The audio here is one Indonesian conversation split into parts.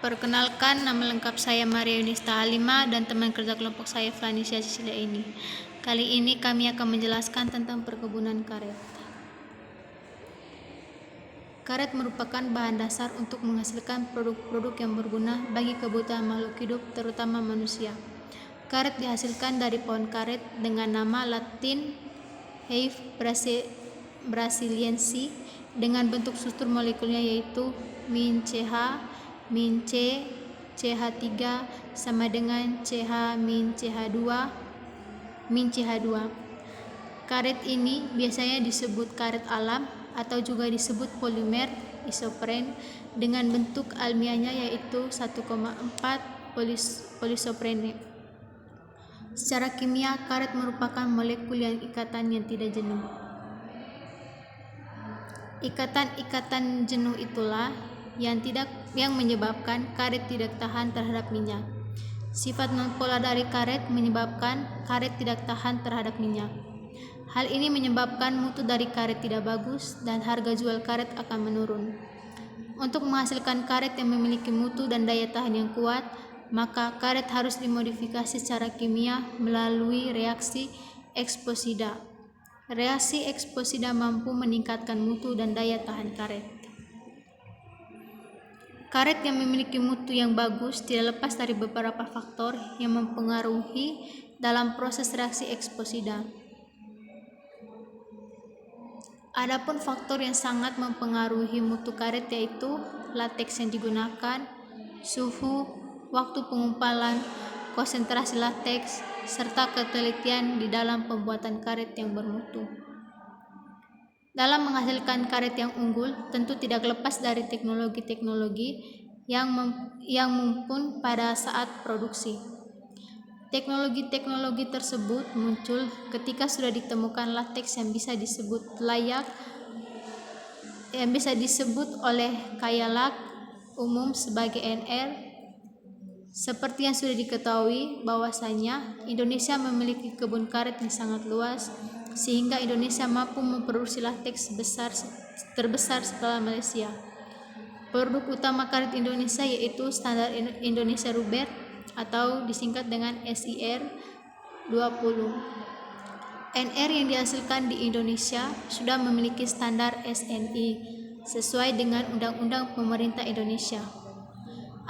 Perkenalkan, nama lengkap saya Maria Yunista Halimah dan teman kerja kelompok saya Flanisia Cecilia ini. Kali ini kami akan menjelaskan tentang perkebunan karet. Karet merupakan bahan dasar untuk menghasilkan produk-produk yang berguna bagi kebutuhan makhluk hidup, terutama manusia. Karet dihasilkan dari pohon karet dengan nama Latin Heve brasiliensis dengan bentuk struktur molekulnya yaitu -CH -C CH3 sama dengan CH-CH2 -CH2. Karet ini biasanya disebut karet alam atau juga disebut polimer isopren dengan bentuk alamiahnya yaitu 1,4 polisoprene. Secara kimia, karet merupakan molekul yang ikatan yang tidak jenuh. Ikatan-ikatan jenuh itulah yang menyebabkan karet tidak tahan terhadap minyak. Sifat nonpolar dari karet menyebabkan karet tidak tahan terhadap minyak. Hal ini menyebabkan mutu dari karet tidak bagus dan harga jual karet akan menurun. Untuk menghasilkan karet yang memiliki mutu dan daya tahan yang kuat, maka karet harus dimodifikasi secara kimia melalui reaksi eksposida. Reaksi eksposida mampu meningkatkan mutu dan daya tahan karet. Karet yang memiliki mutu yang bagus tidak lepas dari beberapa faktor yang mempengaruhi dalam proses reaksi eksposida. Adapun faktor yang sangat mempengaruhi mutu karet yaitu lateks yang digunakan, suhu, waktu pengumpulan, konsentrasi lateks, serta ketelitian di dalam pembuatan karet yang bermutu. Dalam menghasilkan karet yang unggul, tentu tidak lepas dari teknologi-teknologi yang mumpuni pada saat produksi. Teknologi-teknologi tersebut muncul ketika sudah ditemukan lateks yang bisa disebut oleh kayak umum sebagai NR. Seperti yang sudah diketahui bahwasanya Indonesia memiliki kebun karet yang sangat luas, sehingga Indonesia mampu memproduksi lateks terbesar setelah Malaysia. Produk utama karet Indonesia yaitu standar Indonesia Rubber atau disingkat dengan SIR 20. NR yang dihasilkan di Indonesia sudah memiliki standar SNI sesuai dengan Undang-Undang Pemerintah Indonesia.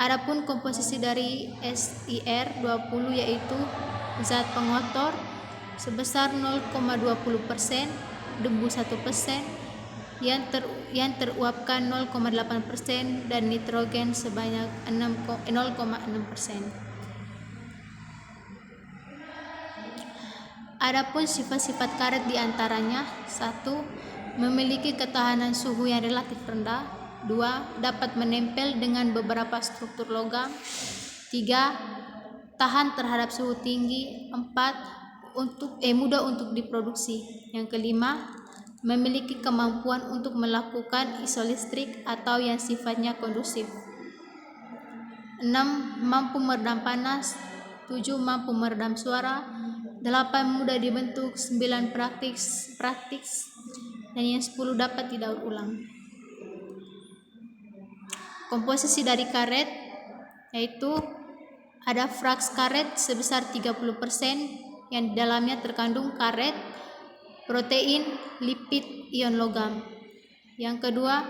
Adapun komposisi dari SIR 20 yaitu zat pengotor sebesar 0,20%, debu 1%, yang teruapkan 0,8% dan nitrogen sebanyak 0,6%. Adapun sifat-sifat karet diantaranya: 1. Memiliki ketahanan suhu yang relatif rendah. 2. Dapat menempel dengan beberapa struktur logam. 3. Tahan terhadap suhu tinggi. 4. Mudah untuk diproduksi. Yang kelima, memiliki kemampuan untuk melakukan isolistrik atau yang sifatnya kondusif. 6. Mampu meredam panas. 7. Mampu meredam suara. 8. Mudah dibentuk. 9. Praktis, dan yang 10 dapat didaur ulang. Komposisi dari karet yaitu ada fraks karet sebesar 30% yang di dalamnya terkandung karet, protein, lipid, ion logam. Yang kedua,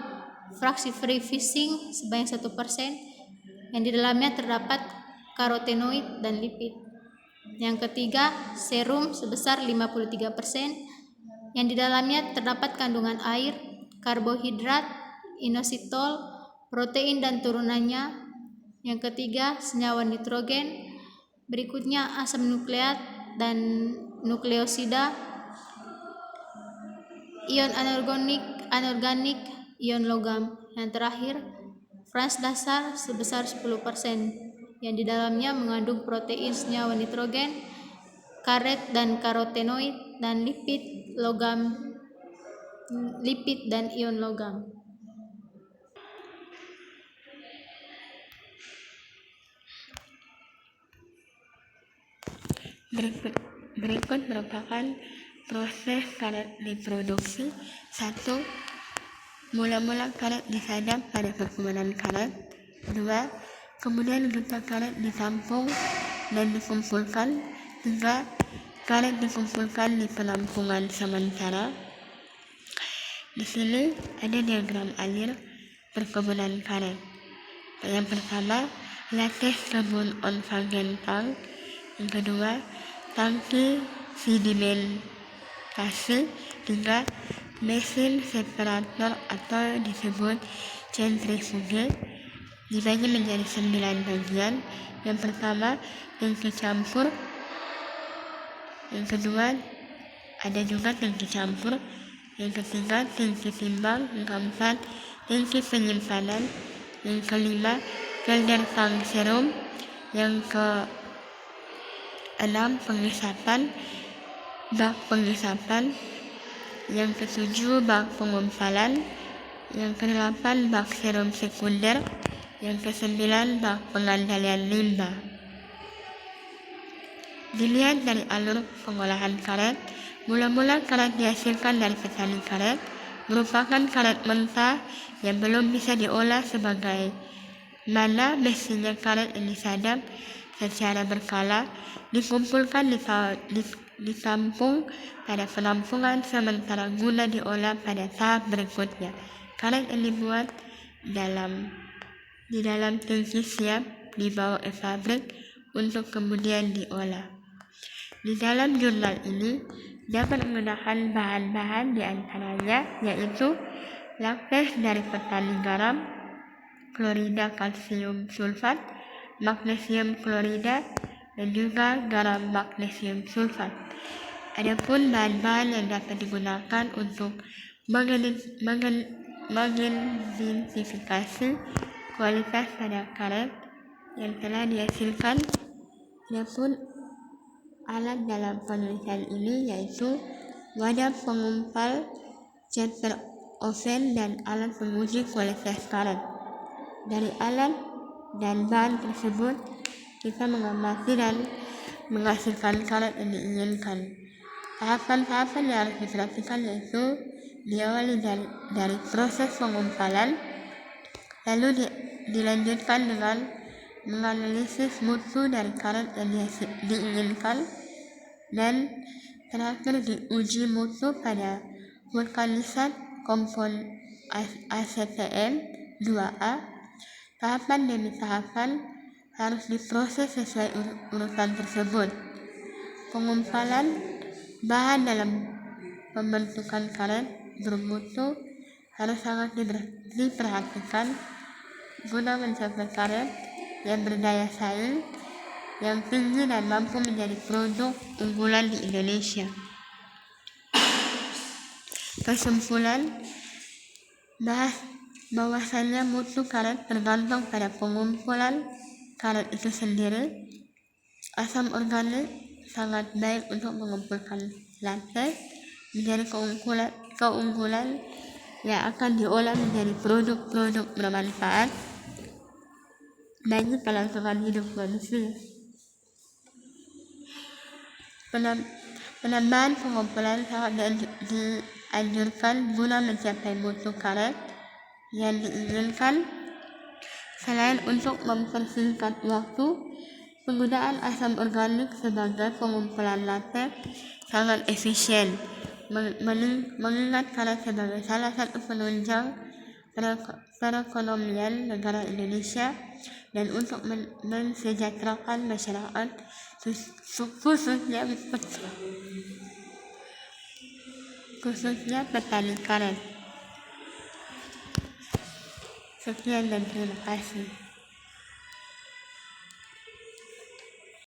fraksi free fishing sebanyak 1% yang di dalamnya terdapat karotenoid dan lipid. Yang ketiga, serum sebesar 53% yang di dalamnya terdapat kandungan air, karbohidrat, inositol, protein dan turunannya. Yang ketiga, senyawa nitrogen. Berikutnya asam nukleat dan nukleosida, ion anorganik, ion logam. Yang terakhir, frans dasar sebesar 10% yang di dalamnya mengandung protein, senyawa nitrogen, karet dan karotenoid, dan lipid dan ion logam. Berikut merupakan proses karet diproduksi. 1. Mula-mula karet disadap pada perkebunan karet. 2. Kemudian getah karet ditampung dan dikumpulkan. 3. Karet dikumpulkan di penampungan sementara. Di sini ada diagram alir perkebunan karet. Yang pertama, lattice kebun on-fagen tank. Yang kedua, tangki sedimentasi. 3. Mesin separator atau disebut centrifuge dibagi menjadi 9 bagian. Yang pertama, tangki campur. Yang kedua, ada juga tangki campur. Yang ketiga, tangki timbang. Yang keempat, tangki penyimpanan. Yang kelima, filter tank serum. Yang keenam, pengisapan, bak pengisapan. Yang ketujuh, bak pengumpalan. Yang kedelapan, bak serum sekunder. Yang kesembilan, bak pengendalian limbah. Dilihat dari alur pengolahan karet, mula-mula karet dihasilkan dari petani karet merupakan karet mentah yang belum bisa diolah sebagai mana mestinya karet yang disadap secara berkala dikumpulkan ditampung pada penampungan sementara guna diolah pada tahap berikutnya. Karet yang dibuat di dalam tangki siap dibawa ke pabrik untuk kemudian diolah. Di dalam jurnal ini dapat menggunakan bahan-bahan di antaranya yaitu laktase dari petani garam, klorida kalsium sulfat, magnesium klorida, dan juga garam magnesium sulfat. Adapun bahan-bahan yang dapat digunakan untuk mengidentifikasi kualitas pada karet yang telah dihasilkan. Adapun alat dalam penelitian ini yaitu wadah pengumpal, chapter oven, dan alat penguji kualitas karet. Dari alat dan bahan tersebut kita mengamati dan menghasilkan karet yang diinginkan. Tahapan-tahapan yang harus diperhatikan yaitu diawali dari proses pengumpalan, lalu dilanjutkan dengan menganalisis mutu dari karet yang diinginkan, dan terakhir diuji mutu pada vulkanisat kompon ACTM 2A. Tahapan demi tahapan harus diproses sesuai urutan tersebut. Pengumpalan bahan dalam pembentukan karet bermutu harus sangat diperhatikan guna mencapai karet yang berdaya saing yang tinggi dan mampu menjadi produk unggulan di Indonesia. Kesimpulan, bahwasannya mutu karet tergantung pada pengumpulan karet itu sendiri. Asam organik sangat baik untuk mengumpulkan laktase menjadi keunggulan yang akan diolah menjadi produk-produk bermanfaat bagi kelangsungan hidup manusia. Penambahan pengumpulan sangat dianjurkan guna mencapai mutu karet yang diinginkan. Selain untuk mempersingkat waktu, penggunaan asam organik sebagai pengumpulan laktase sangat efisien, mengingat karet sebagai salah satu penunjang perekonomian negara Indonesia dan untuk mensejahterakan masyarakat khususnya petani karet. Sekian dan terima kasih.